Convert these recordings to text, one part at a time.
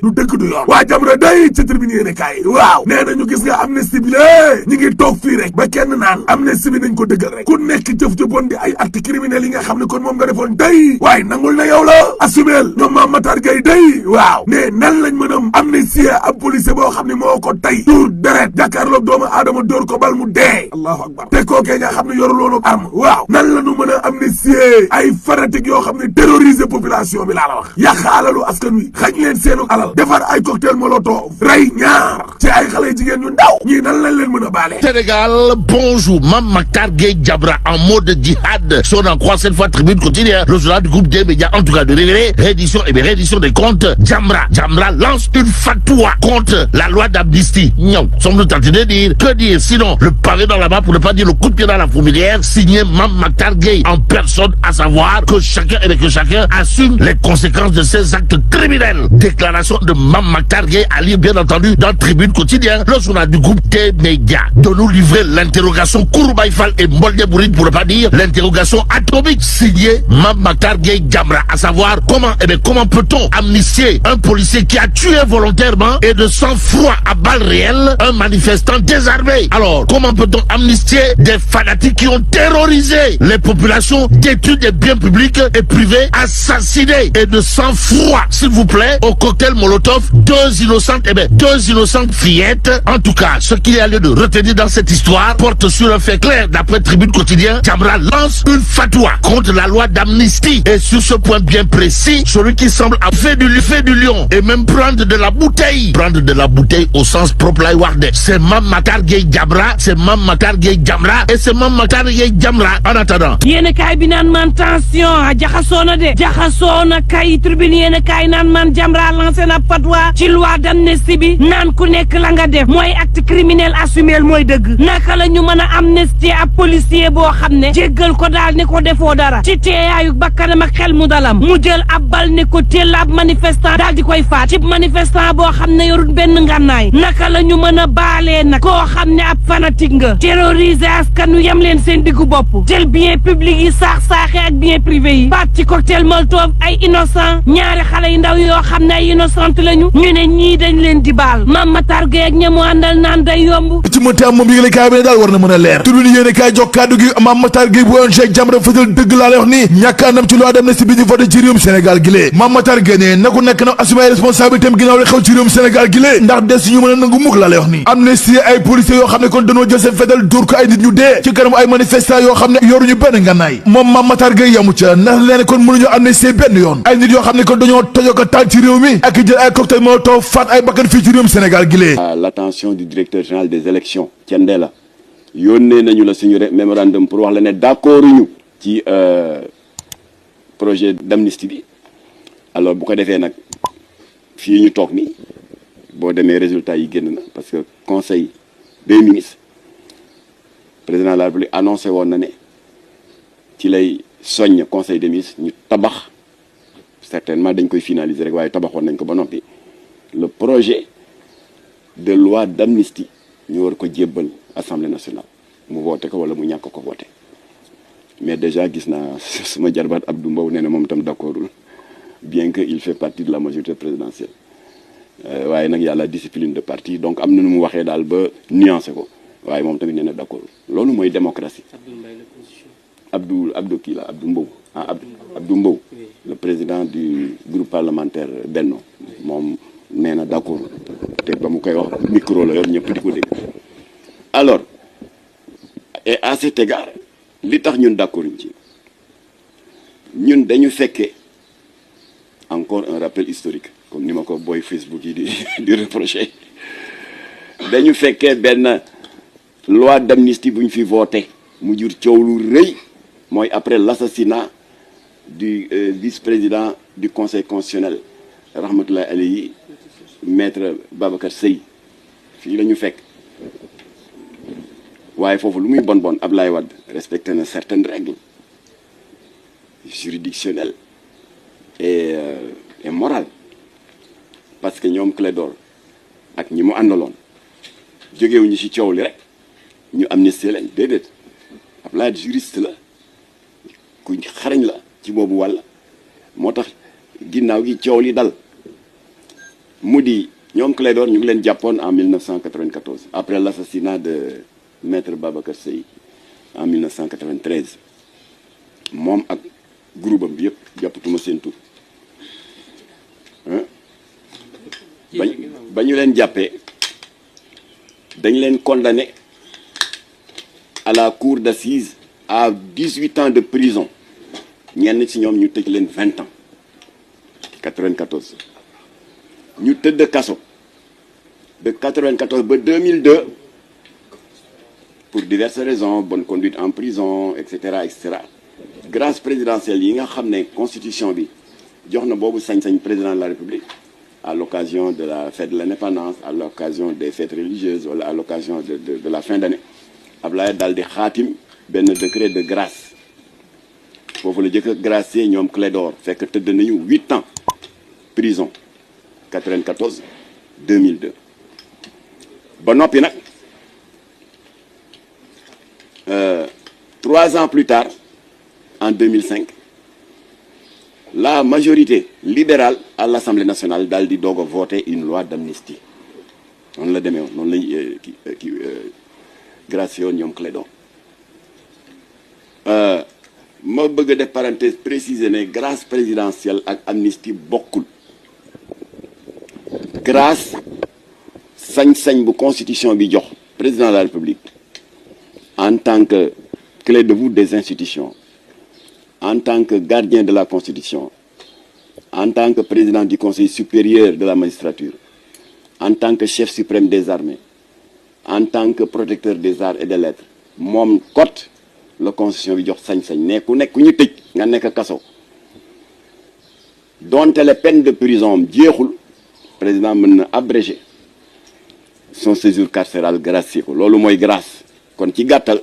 du dëgg du yoon waa Jamra day ci tribune yéene kaay waaw nee na ñu gis nga amnistie bi lée ñi ngi toog fii rek ba kenn naan amnistie bi nañ ko dëggal rek ku nekk jëf ju bon di ay acte criminel yi nga xam ne kon moom nga defoon day waaye nangul na yow la assumeel ñoom Mame Matar Gueye day waaw ne nan lañ mën a amnistie ab policier boo xam ne moo ko tay tuur deret jàkkaarloog doomu aadama dóor ko bal mu dee allahu akbar te kookee nga xam ne yoruloonu arme waaw nan la ñu mën a amnistie ay fanatique yoo xam ne terroriser population bi laa la wax yàq alalu askan wi xañ leen seenu alal defar ay cocktail molotov rey ñaar ci ay xale jigéen ñu ndaw ñii nan lañ leen mën a baale. Sénégal, bonjour. Mame Matar Gueye Jamra en mode djihad. Si on en croit cette fois Tribune quotidienne, le journal du groupe des médias, en tout cas de révéler, réédition des comptes. Jamra lance une fatwa contre la loi d'amnistie. Non, sommes-nous tentés de dire, que dire sinon le pavé dans la main pour ne pas dire le coup de pied dans la fourmilière, signé Mame Matar Gueye en personne, à savoir que chacun assume les conséquences de ses actes criminels. Déclaration de Mame Matar Gueye à lire bien entendu dans Tribune quotidienne, le journal du groupe des médias, de nous livrer l'interrogation Kouroubaï Fall et Molde Bouride pour ne pas dire l'interrogation atomique signée Mame Matar Gueye Jamra, à savoir comment peut-on amnistier un policier qui a tué volontairement et de sang-froid à balles réelles un manifestant désarmé. Alors comment peut-on amnistier des fanatiques qui ont terrorisé les populations, détruit des biens publics et privés, assassinés et de sang-froid, s'il vous plaît, au cocktail Molotov, deux innocentes fillettes. En tout cas, ce qu'il y a lieu de retenir dans cette histoire porte sur un fait clair. D'après Tribune quotidien, Jamra lance une fatwa contre la loi d'amnistie. Et sur ce point bien précis, celui qui semble avoir fait du lion et même prendre de la bouteille au sens propre la warde, c'est Mame Matar Gueye Jamra, c'est Mame Matar Gueye Jamra et c'est Mame Matar Gueye Jamra. En attendant, yéen kaay bi naan man tension jaxasoo na kay Tribune yéen kaay naan man Jamra lancé na fatwa ci loi d'amnistie bi naan ku nekk la nga def mooy acte criminel assumé mooy dëgg. naka la ñu mën a amnistie ab policier boo xam ne jéggal ko daal ne ko defoo dara ci teeyaayu bakkanam ak xel mu dalam mu jël ab bal ne ko teel ab manifestant daal di koy faat ci manifestant boo xam ne yorut benn ngànnaay. naka la ñu mën a baalee nag koo xam ne ab fanatique nga terroriser askan wi yem leen seen diggu bopp jël bien public yi saaxe ak bien privé yi faat ci cocktail molotov ay innocent ñaari xale yu ndaw yoo xam ne ay innocent lañu ñu ne ñii dañ leen di baal. Mame Matar Gueye ak ñamu àndal naan day yomb ci mënti am moom yëgle kaay bi ne daal war na mën a leer Tribune yéene kaay jox kàddu gi Mame Matar Gueye bu ONG Jamra fësal dëgg laa lay wax ni ñàkk anam ci loi d'amnistie bi ñu voté ci réewum Sénégal gi lée Mame Matar Gueye ne na ku nekk na assumer ay responsabilité am ginnaaw li xew ci réewum Sénégal gi lée ndax des ñu mën a nangu mukk laa lay wax ni amnistie ay policiers yoo xam ne kon dañoo jël seen fetal dóor ko ay nit ñu dee ci kanam ay manifestants yoo xam ne yoruñu benn ngànnaay moom Mame Matar Gueye yamu ca ndax leen kon mënuñu amnistie benn yoon ay nit yoo xam ne kon dañoo tojoo ko taal ci réew mi ak jël ay cocktail molotov faat ay bakkan fii ci réewum Sénégal gi lée à l'attention du directeur général des élections Thiendella yónnee nañu la suñu mémorandum pour wax la ne d'accord ñu ci projet d'amnistie bi alors bu ko defee nag fii ñu toog ni boo demee résultat yi génn na parce que conseil des ministres président de la République annoncé woon na ne ci lay soññ conseil des ministres ñu tabax certainement dañ koy finaliser rek waaye tabaxoon nañ ko ba noppi le projet de loi d'amnistie ñu war ko jébbal assemblée nationale mu voté ko wala mu ñàkk ko voté mais déjà gis naa suma jarbaat Abdou Mbow nee na moom itam d'accordul bien que il fait partie de la majorité présidentielle waaye nag yàlla discipline de parti donc am na nu mu waxee daal ba nuancé ko waaye moom tamit nee na d'accordul loolu mooy démocratie. Abdou kii la Abdou Mbow Abdou Mbow le président du groupe parlementaire Benno moom nee na d'accord te ba mu koy wax micro la yor ñëpp di ko dégg alors et à cet égard li tax ñun d'accord ci ñun dañu fekkee encore un rappel historique comme ni ma ko booy Facebook yi di reprocher dañu fekkee benn loi d'amnistie bu ñu fi voté mu jur coow lu rëy mooy après l'assassinat du vice-président du conseil constitutionnel rahmatullahi alayhi maître Babacar Seye fii la ñu fekk waaye foofu lu muy bon Ablaye Wade respecté na certaines règles juridictionnelles et morales parce que ñoom Clédor ak ñi mu àndaloon jógewuñu ci coow li rek ñu amnistie leen déedéet Ablaye juriste la ku xarañ la ci boobu wàll moo tax ginnaaw gi coow li dal mu di ñoom Clédor ñu ngi leen jàppoon en 1994 après l'assassinat de maître Babacar Seye en 1993 moom ak groupe am bi yëpp jàppatuma seen tur ba ñu leen jàppee dañ leen condamné à la cour d'assises à 18 ans de prison ñenn ci ñoom ñu tëj leen 20 ans 94 ñu tëdd kaso de 94 ba 2002 pour diverses raisons bonne conduite en prison et cetera grâce présidentielle yi nga xam ne constitution bi jox na boobu sañ-sañ président de la République à l'occasion de la fête de l'indépendance à l'occasion des fêtes religieuses wala à l'occasion de la fin d'année Ablaye daal di xaatim benn décret de grâce foofu la jëkk a gracier ñoom Clédor fekk tëdd nañu 8 ans prison 94 2002 ba noppi nag 3 ans plus tard en 2005 la majorité libérale à l'Assemblée nationale daal di doog a voter une loi d'amnistie noonu la demee woon noonu lañ gracier woon ñoom Clédor ma bëgg a def parenthèse préciser ne grâce présidentielle ak amnistie bokkul grâce sañ-sañ bu constitution bi jox président de la République en tant que clé de voûte des institutions en tant que gardien de la Constitution en tant que président du Conseil supérieur de la magistrature en tant que chef suprême des armées en tant que protecteur des arts et des lettres moom kot la constitution bi jox sañ-sañ ne ku nekk ku ñu tëj nga nekk kaso donte les peines de prison jeexul président mën na abréger son séjour carcéral gracier ko loolu mooy grâce kon ci gàttal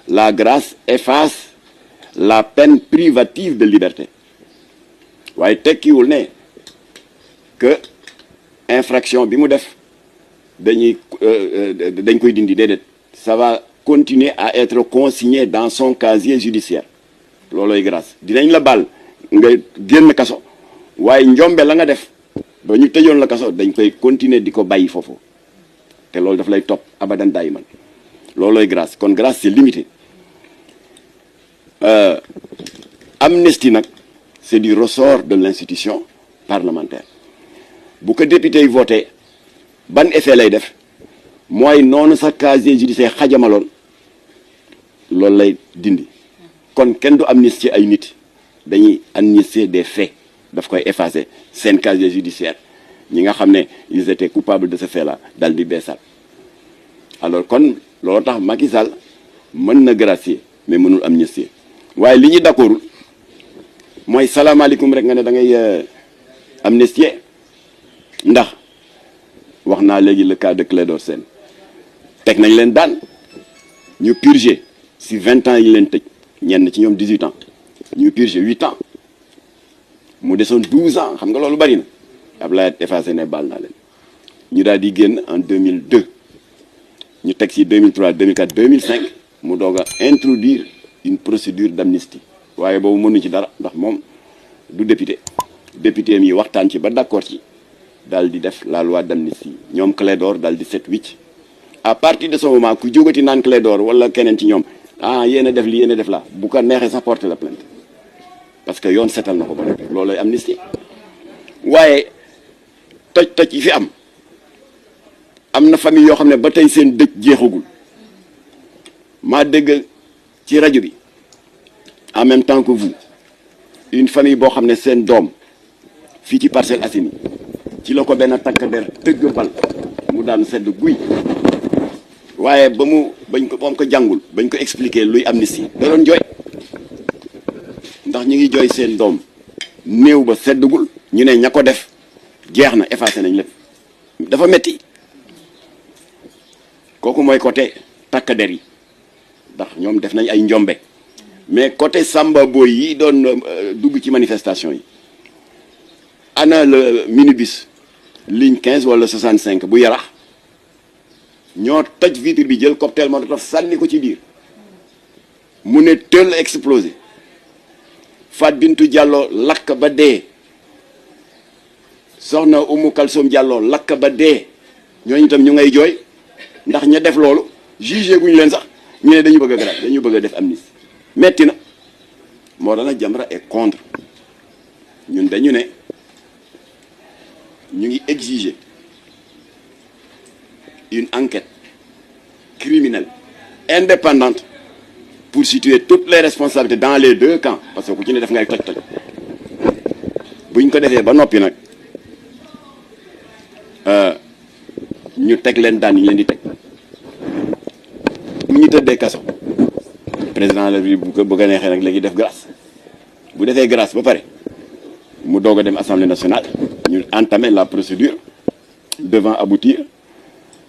la grâce efface la peine privative de liberté waaye tekkiwul ne que infraction bi mu def dañ koy dindi déedéet ça va continuer à être consigné dans son casier judiciaire loolooy grâce dinañ la baal nga génn kaso waaye njombe la nga def ba ñu tëjoon la kaso dañ koy continuer di ko bàyyi foofu te loolu daf lay topp abadan daay man loolooy grâce kon grâce c'est limité amnistie nag c'est du ressort de l'institution parlementaire bu ko député yi voté ban effet lay def mooy noonu sa casier judiciaire xajamaloon loolu lay dindi kon kenn du amnistier ay nit dañuy amnistier des faits daf koy effacer seen casier judiciaire ñi nga xam ne ils étaient coupables de ce fait là dal di beesal alors kon loolu tax Macky Sall mën na gracier mais mënul amnistier waaye li ñu d'accordul mooy salaamaaleykum rek nga ne da ngay amnistier ndax wax naa léegi le cas de Clédor Sène teg nañ leen daan ñu purger si 20 ans yi leen tëj ñenn ci ñoom 18 ans ñu purger 8 ans mu desoon 12 ans xam nga loolu bari na Ablaye effacé ne baal naa leen ñu daal di génn en 2002 ñu teg ci 2003 2004 2005 mu doog a introduire une procédure d'amnistie waaye boobu mënuñu ci dara ndax moom du député mi waxtaan ci ba d'accord ci daal di def la loi d'amnistie ñoom Clédor daal di set wicc à partir de ce moment ku jógati naan Clédor wala keneen ci ñoom yéen a def li yéen a def la bu ko neexee sax porter la plainte parce que yoon setal na ko ba noppi loolooy amnistie waaye toj yi fi am na famille yoo xam ne ba tey seen dëj jeexagul maa dégg ci rajo bi en même temps que vous une famille boo xam ne seen doom fii ci Parcelles Assainies ci la ko benn takk der tëgg bal mu daan sedd guy waaye bañ ko jàngul bañ ko expliquer luy amnistie da doon jooy ndax ñu ngi jooy seen doom néew ba seddugul ñu ne ña ko def jeex na effacé nañ lépp dafa metti kooku mooy côté takk der yi ndax ñoom def nañ ay njombe mais côté Samba Boy yi doon dugg ci manifestation yi ana le minibus ligne 15 wala 65 bu Yarax ñoo toj vitre bi jël cocktail Molotov sànni ko ci biir mu ne tël explosé Fat Bintou Diallo lakk ba dee soxna Oumou Kalsoum Diallo lakk ba dee ñooñu tam ñu ngay jooy ndax ña def loolu jugé guñu leen sax ñu ne dañu bëgg a grâce dañu bëgg a def amnistie metti na moo tax nag Jamra est contre ñun dañu ne ñu ngi exiger une enquête criminelle indépendante pour situer toutes les responsabilités dans les deux camps parce que ku ci ne def ngay toj-toj buñ ko defee ba noppi nag ñu teg leen daan yi leen di teg bu ñu tëddee kaso président la bi bu ko neexee nag léegi def grâce bu defee grâce ba pare mu doog a dem assemblée nationale ñu entamer la procédure devant aboutir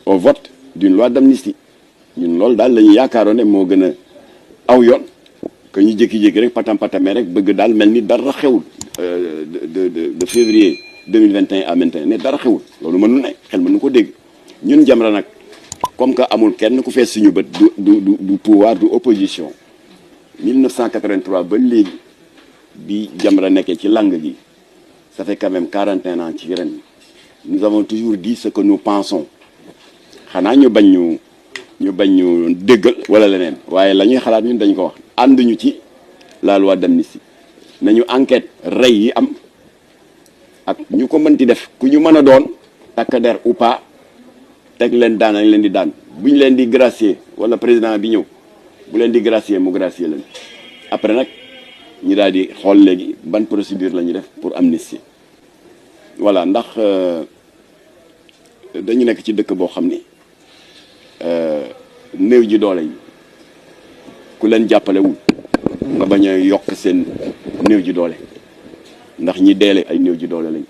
au vote d'une loi d'amnistie ñun loolu daal la ñu yaakaaroon ne moo gën a aw yoon que ñu jékki-jékki rek patamee rek bëgg daal mel ni dara xewul de février 2021 à maintenant ne dara xewul loolu mënul ne xel mënu ko dégg ñun Jamra nag comme que amul kenn ku fees suñu bët du pouvoir du opposition 1983 ba léegi bi Jamra nekkee ci langue gi ça fait quand même 41 ans ci ren nous avons toujours dit ce que nous pensons xanaa ñu bañ ñu déggal wala leneen waaye la ñuy xalaat ñun dañ ko wax ànduñu ci la loi d'amnistie nañu enquête rey yi am ak ñu ko mënti def ku ñu mën a doon takk der ou pas teg leen daan nañ leen di daan bu ñu leen di gracier wala président bi ñëw bu leen di gracier mu gracier leen après nag ñu daal di xool léegi ban procédure la ñuy def pour amnistie voilà ndax dañu nekk ci dëkk boo xam ni néew ji doole yi ku leen jàppalewul nga bañ a yokk seen néew ji doole ndax ñi deele ay néew ji doole lañ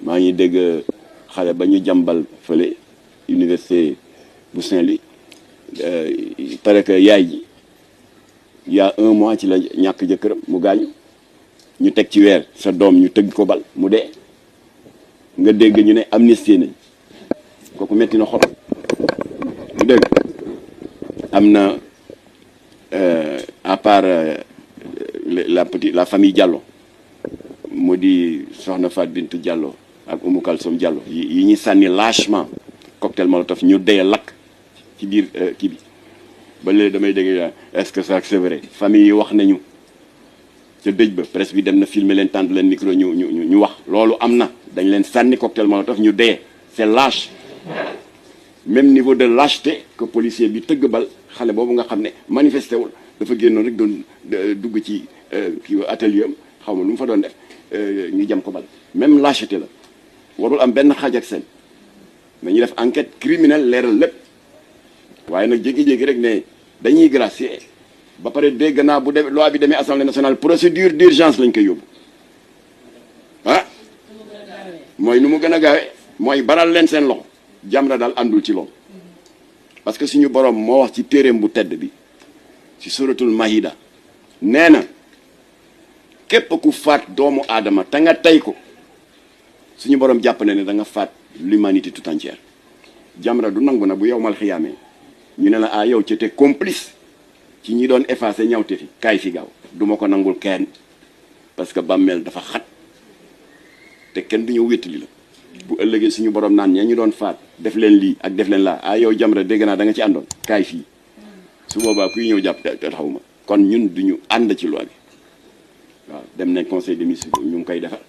maa ngi dégg xale ba ñu jàmbal fële université bu Saint-Louis parce que yaay ji il y a 1 mois ci la ñàkk jëkkëram mu gaañu ñu teg ci weer sa doom ñu tëgg ko bal mu dee nga dégg ñu ne amnistie nañ kooku metti na xol mu dégg am na à part la famille Diallo mu di soxna Fat Bintou Diallo ak Oumou Kalsoum Diallo yi ñuy sànni lâchement cocktail molotov ñu dee lakk ci biir kii bi ba léegi damay dégg est-ce que ça c'est vrai famille yi wax nañu ca dëj ba presse bi dem na filmer leen tànt leen micro ñu wax loolu am na dañ leen sànni cocktail molotov ñu dee c'est lâche même niveau de lâcheté que policier bi tëgg bal xale boobu nga xam ne manifesté wul dafa génnoon rek doon dugg ci kii atelier am xaw ma lu mu fa doon def ñu jam ko bal même lâcheté la warul am benn xaaj ak seen mais ñu def enquête criminelle leeral lépp waaye nag jékki-jékki rek ne dañuy gracier ba pare dégg naa bu demee loi bi demee assemblée nationale procédure d'urgence lañ koy yóbbu ah mooy nu mu gën a gaawee mooy baral leen seen loxo Jamra daal àndul ci loolu parce que suñu borom moo wax ci téereem bu tedd bi ci suratul Mahida nee na képp ku faat doomu aadama te nga tey ko suñu borom jàpp ne da nga faat l'humanité tout entière Jamra du nangu na bu yowmal xiyaamee ñu ne la ah yow ci te complice ci ñi doon effacer ñawte fi kaay fi gaaw du ma ko nangul kenn parce que bàmmeel dafa xat te kenn du ñu wéttali la bu ëllëgee suñu borom naan ña ñu doon faat def leen lii ak def leen laa ah yow Jamra dégg naa da nga ci àndoon kaay fii su boobaa kuy ñëw jàpp te taxawuma kon ñun duñu ànd ci loi bi waaw dem nañ conseil des ministres ñu ngi koy defar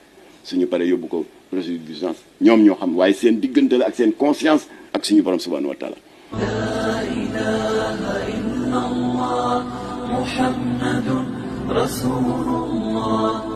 suñu paree yóbbu ko procédure d'urgence ñoom ñoo xam waaye seen diggante la ak seen conscience ak suñu borom subhanahu wa taala la ilaha illallah muhammadun rasulullah